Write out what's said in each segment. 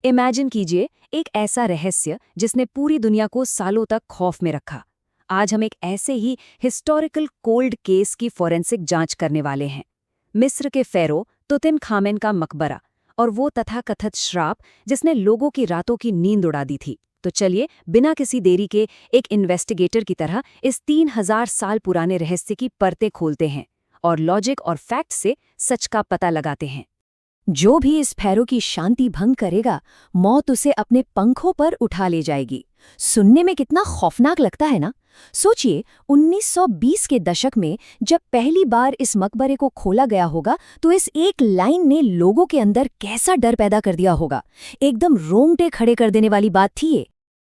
Imagine कीजिए एक ऐसा रहस्य जिसने पूरी दुनिया को सालों तक खौफ में रखा। आज हम एक ऐसे ही हिस्टोरिकल कोल्ड केस की फॉरेंसिक जांच करने वाले हैं। मिस्र के फ़ेरो तुतनखामेन का मकबरा और वो तथाकथित श्राप जिसने लोगों की रातों की नींद उड़ा दी थी। तो चलिए बिना किसी देरी के एक इन्वेस्टिगेटर की तरह इस 3000 साल पुराने रहस्य की परतें खोलते हैं और लॉजिक और फैक्ट से सच का पता लगाते हैं। जो भी इस फेरो की शांति भंग करेगा, मौत उसे अपने पंखों पर उठा ले जाएगी। सुनने में कितना खौफनाक लगता है ना? सोचिए, 1920 के दशक में जब पहली बार इस मकबरे को खोला गया होगा तो इस एक लाइन ने लोगों के अंदर कैसा डर पैदा कर दिया होगा। एकदम रोंगटे खड़े कर देने वाली बात थी ये।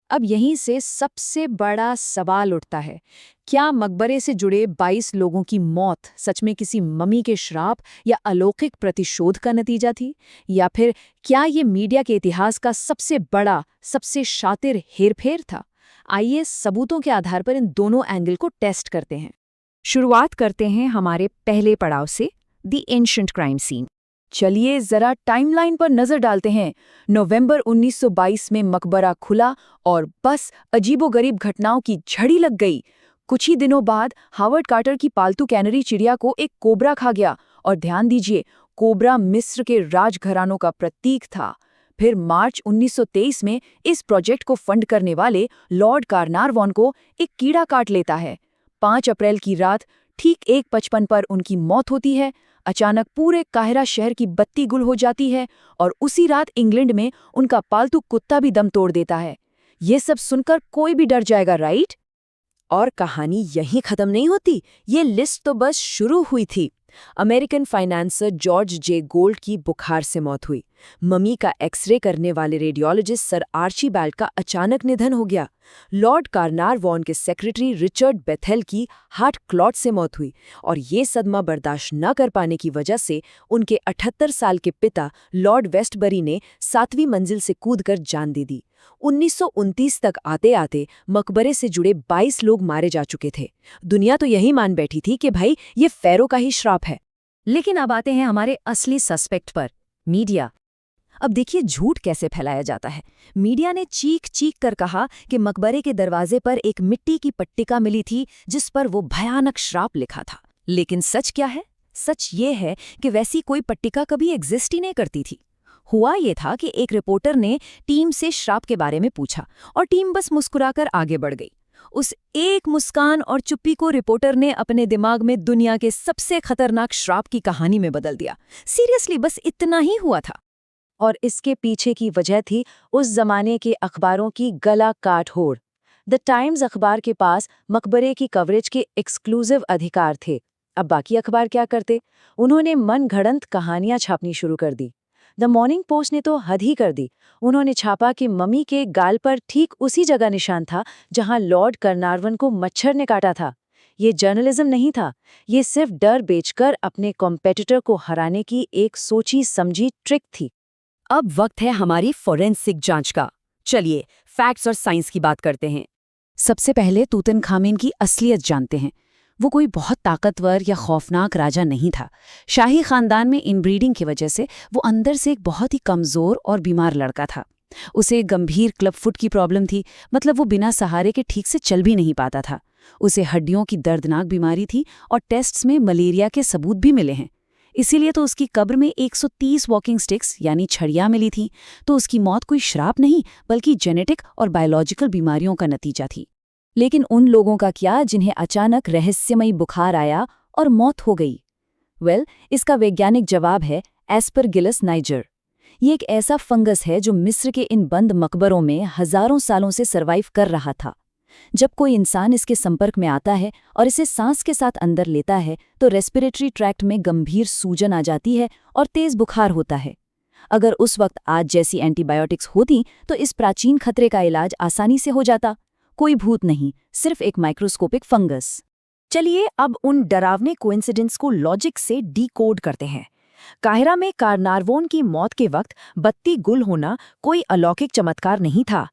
अब यहीं से सबसे बड़ा सवाल उठता है, क्या मकबरे से जुड़े 22 लोगों की मौत सच में किसी मम्मी के श्राप या अलौकिक प्रतिशोध का नतीजा थी, या फिर क्या ये मीडिया के इतिहास का सबसे बड़ा, सबसे शातिर हेरफेर था? आइए सबूतों के आधार पर इन दोनों एंगल को टेस्ट करते हैं। शुरुआत करते हैं हमारे पहले पड़ाव से, द एंशिएंट क्राइम सीन। चलिए जरा टाइमलाइन पर नजर डालते हैं। नवंबर 1922 में मकबरा खुला और बस अजीबोगरीब घटनाओं की झड़ी लग गई। कुछ ही दिनों बाद हावर्ड कार्टर की पालतू कैनरी चिड़िया को एक कोबरा खा गया, और ध्यान दीजिए, कोबरा मिस्र के राजघरानों का प्रतीक था। फिर मार्च 1923 में इस प्रोजेक्ट को फंड करने वाले लॉर्ड कार्नारवॉन को एक कीड़ा काट लेता है। 5 अप्रैल की रात ठीक 1:55 पर उनकी मौत होती है। अचानक पूरे काहिरा शहर की बत्ती गुल हो जाती है और उसी रात इंग्लैंड में उनका पालतू कुत्ता भी दम तोड़ देता है। ये सब सुनकर कोई भी डर जाएगा, राइट? और कहानी यहीं खत्म नहीं होती, ये लिस्ट तो बस शुरू हुई थी। अमेरिकन फाइनेंसर जॉर्ज जे गोल्ड की बुखार से मौत हुई। मम्मी का एक्सरे करने वाले रेडियोलॉजिस्ट सर आर्चीबाल्ड का अचानक निधन हो गया। लॉर्ड कार्नारवॉन के सेक्रेटरी रिचर्ड बेथेल की हार्ट क्लॉट से मौत हुई, और ये सदमा बर्दाश्त न कर पाने की वजह से उनके 78 साल के पिता लॉर्ड वेस्टबरी ने 7वीं मंजिल से कूदकर जान दे दी। 1929 तक आते आते मकबरे से जुड़े 22 लोग मारे जा चुके थे। दुनिया तो यही मान बैठी थी कि भाई ये फ़ेरो का ही श्राप है। लेकिन अब आते हैं हमारे असली सस्पेक्ट पर, मीडिया। अब देखिए झूठ कैसे फैलाया जाता है। मीडिया ने चीख चीख कर कहा कि मकबरे के दरवाजे पर एक मिट्टी की पट्टिका मिली थी जिस पर वो भयानक श्राप लिखा था। लेकिन सच क्या है? सच ये है कि वैसी कोई पट्टिका कभी एग्जिस्ट ही नहीं करती थी। हुआ ये था कि एक रिपोर्टर ने टीम से श्राप के बारे में पूछा और टीम बस मुस्कुराकर आगे बढ़ गई। उस एक मुस्कान और चुप्पी को रिपोर्टर ने अपने दिमाग में दुनिया के सबसे खतरनाक श्राप की कहानी में बदल दिया। सीरियसली, बस इतना ही हुआ था। और इसके पीछे की वजह थी उस जमाने के अखबारों की गला काट होड़। द टाइम्स अखबार के पास मकबरे की कवरेज के एक्सक्लूसिव अधिकार थे। अब बाकी अखबार क्या करते? उन्होंने मनगढ़ंत कहानियां छापनी शुरू कर दी। द मॉर्निंग पोस्ट ने तो हद ही कर दी। उन्होंने छापा कि मम्मी के गाल पर ठीक उसी जगह निशान था जहां लॉर्ड कार्नारवॉन को मच्छर ने काटा था। ये जर्नलिज्म नहीं था, ये सिर्फ डर बेचकर अपने कॉम्पिटिटर को हराने की एक सोची समझी ट्रिक थी। अब वक्त है हमारी फोरेंसिक जांच का। चलिए फैक्ट्स और साइंस की बात करते हैं। सबसे पहले तूतनखामेन की असलियत जानते हैं। वो कोई बहुत ताकतवर या खौफनाक राजा नहीं था। शाही खानदान में इनब्रीडिंग की वजह से वो अंदर से एक बहुत ही कमज़ोर और बीमार लड़का था। उसे गंभीर क्लबफुट की प्रॉब्लम थी, मतलब वो बिना सहारे के ठीक से चल भी नहीं पाता था। उसे हड्डियों की दर्दनाक बीमारी थी और टेस्ट्स में मलेरिया के सबूत भी मिले हैं। इसीलिए तो उसकी कब्र में 130 वॉकिंग स्टिक्स यानी छड़ियाँ मिली थीं। तो उसकी मौत कोई श्राप नहीं बल्कि जेनेटिक और बायोलॉजिकल बीमारियों का नतीजा थी। लेकिन उन लोगों का क्या जिन्हें अचानक रहस्यमयी बुखार आया और मौत हो गई? इसका वैज्ञानिक जवाब है एस्परगिलस नाइजर। ये एक ऐसा फंगस है जो मिस्र के इन बंद मकबरों में हजारों सालों से सर्वाइव कर रहा था। जब कोई इंसान इसके संपर्क में आता है और इसे सांस के साथ अंदर लेता है तो रेस्पिरेटरी ट्रैक्ट में गंभीर सूजन आ जाती है और तेज बुखार होता है। अगर उस वक्त आज जैसी एंटीबायोटिक्स होती तो इस प्राचीन खतरे का इलाज आसानी से हो जाता। कोई भूत नहीं, सिर्फ एक माइक्रोस्कोपिक फंगस। चलिए अब उन डरावने कोइंसिडेंस को लॉजिक से डीकोड करते हैं। काहिरा में कार्नारवॉन की मौत के वक्त बत्ती गुल होना कोई अलौकिक चमत्कार नहीं था।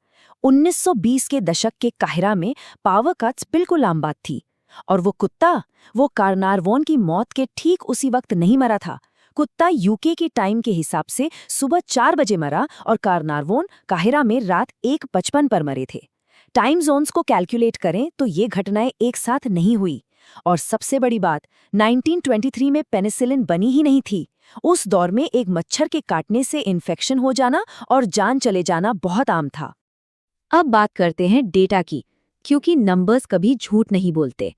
1920 के दशक के काहिरा में पावर कट्स बिल्कुल आम बात थी। और वो कुत्ता, वो कार्नारवॉन की मौत के ठीक उसी वक्त नहीं मरा था। कुत्ता यूके के टाइम के हिसाब से सुबह 4 बजे मरा और कारनारवोन काहिरा में रात 1:55 पर मरे थे। टाइम जोन्स को कैलकुलेट करें तो ये घटनाएं एक साथ नहीं हुई। और सबसे बड़ी बात, 1923 में पेनिसिलिन बनी ही नहीं थी। उस दौर में एक मच्छर के काटने से इन्फेक्शन हो जाना और जान चले जाना बहुत आम था। अब बात करते हैं डेटा की, क्योंकि नंबर्स कभी झूठ नहीं बोलते।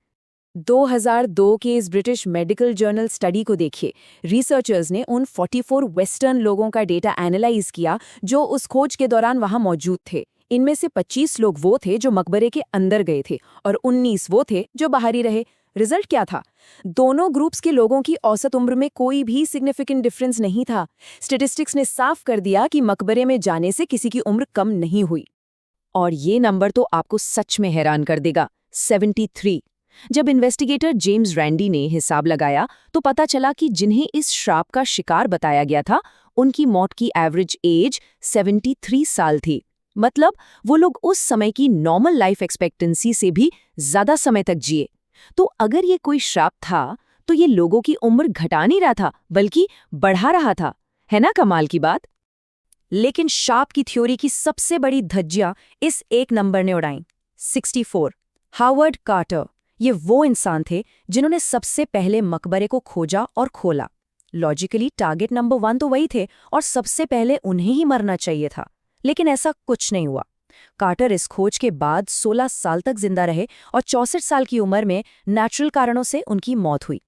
2002 के इस ब्रिटिश मेडिकल जर्नल स्टडी को देखिए। रिसर्चर्स ने उन 44 वेस्टर्न लोगों का डेटा एनालाइज किया जो उस खोज के दौरान वहां मौजूद थे। इनमें से 25 लोग वो थे जो मकबरे के अंदर गए थे और 19 वो थे जो बाहरी रहे। रिजल्ट क्या था? दोनों ग्रुप्स के लोगों की औसत उम्र में कोई भी सिग्निफिकेंट डिफरेंस नहीं था। स्टैटिस्टिक्स ने साफ कर दिया कि मकबरे में जाने से किसी की उम्र कम नहीं हुई। और ये नंबर तो आपको सच में हैरान कर देगा, 73। जब इन्वेस्टिगेटर जेम्स रैंडी ने हिसाब लगाया तो पता चला कि जिन्हें इस श्राप का शिकार बताया गया था, उनकी मौत की एवरेज एज 73 साल थी। मतलब वो लोग उस समय की नॉर्मल लाइफ एक्सपेक्टेंसी से भी ज्यादा समय तक जिए। तो अगर ये कोई श्राप था तो ये लोगों की उम्र घटा नहीं रहा था, बल्कि बढ़ा रहा था। है ना कमाल की बात? लेकिन शार्प की थ्योरी की सबसे बड़ी धज्जियां इस एक नंबर ने उड़ाई, 64। हावर्ड कार्टर, ये वो इंसान थे जिन्होंने सबसे पहले मकबरे को खोजा और खोला। लॉजिकली टारगेट नंबर 1 तो वही थे और सबसे पहले उन्हें ही मरना चाहिए था, लेकिन ऐसा कुछ नहीं हुआ। कार्टर इस खोज के बाद 16 साल तक जिंदा रहे और 64 साल की उम्र में नेचुरल कारणों से उनकी मौत हुई।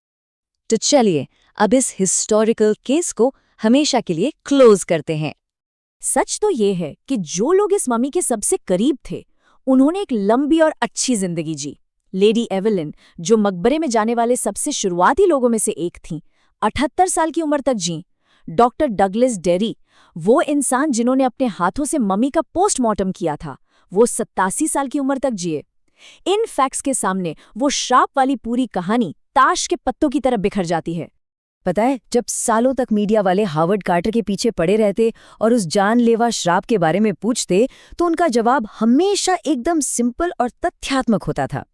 तो चलिए अब इस हिस्टोरिकल केस को हमेशा के लिए क्लोज करते हैं। सच तो ये है कि जो लोग इस मम्मी के सबसे करीब थे, उन्होंने एक लंबी और अच्छी जिंदगी जी। लेडी एवेलिन, जो मकबरे में जाने वाले सबसे शुरुआती लोगों में से एक थीं, 78 साल की उम्र तक जी। डॉक्टर डगलस डेरी, वो इंसान जिन्होंने अपने हाथों से मम्मी का पोस्टमार्टम किया था, वो 87 साल की उम्र तक जिए। इन फैक्ट्स के सामने वो श्राप वाली पूरी कहानी ताश के पत्तों की तरह बिखर जाती है। पता है, जब सालों तक मीडिया वाले हार्वर्ड कार्टर के पीछे पड़े रहते और उस जानलेवा श्राप के बारे में पूछते, तो उनका जवाब हमेशा एकदम सिंपल और तथ्यात्मक होता था,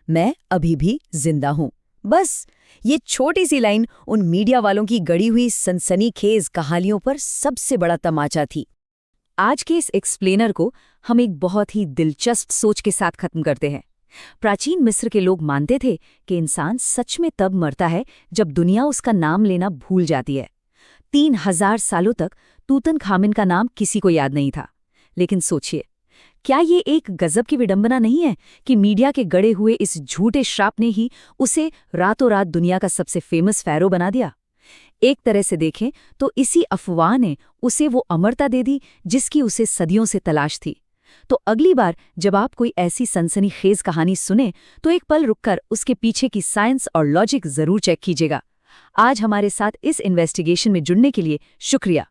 मैं अभी भी जिंदा हूं। बस ये छोटी सी लाइन उन मीडिया वालों की गढ़ी हुई सनसनीखेज कहानियों पर सबसे बड़ा तमाचा थी। आज के इस एक्सप्लेनर को हम एक बहुत ही दिलचस्प सोच के साथ खत्म करते हैं। प्राचीन मिस्र के लोग मानते थे कि इंसान सच में तब मरता है जब दुनिया उसका नाम लेना भूल जाती है। 3000 सालों तक तूतनखामुन का नाम किसी को याद नहीं था। लेकिन सोचिए, क्या ये एक गजब की विडंबना नहीं है कि मीडिया के गड़े हुए इस झूठे श्राप ने ही उसे रातों रात दुनिया का सबसे फेमस फैरो बना दिया? एक तरह से देखें तो इसी अफवाह ने उसे वो अमरता दे दी जिसकी उसे सदियों से तलाश थी। तो अगली बार जब आप कोई ऐसी सनसनीखेज कहानी सुने तो एक पल रुककर उसके पीछे की साइंस और लॉजिक जरूर चेक कीजिएगा। आज हमारे साथ इस इन्वेस्टिगेशन में जुड़ने के लिए शुक्रिया।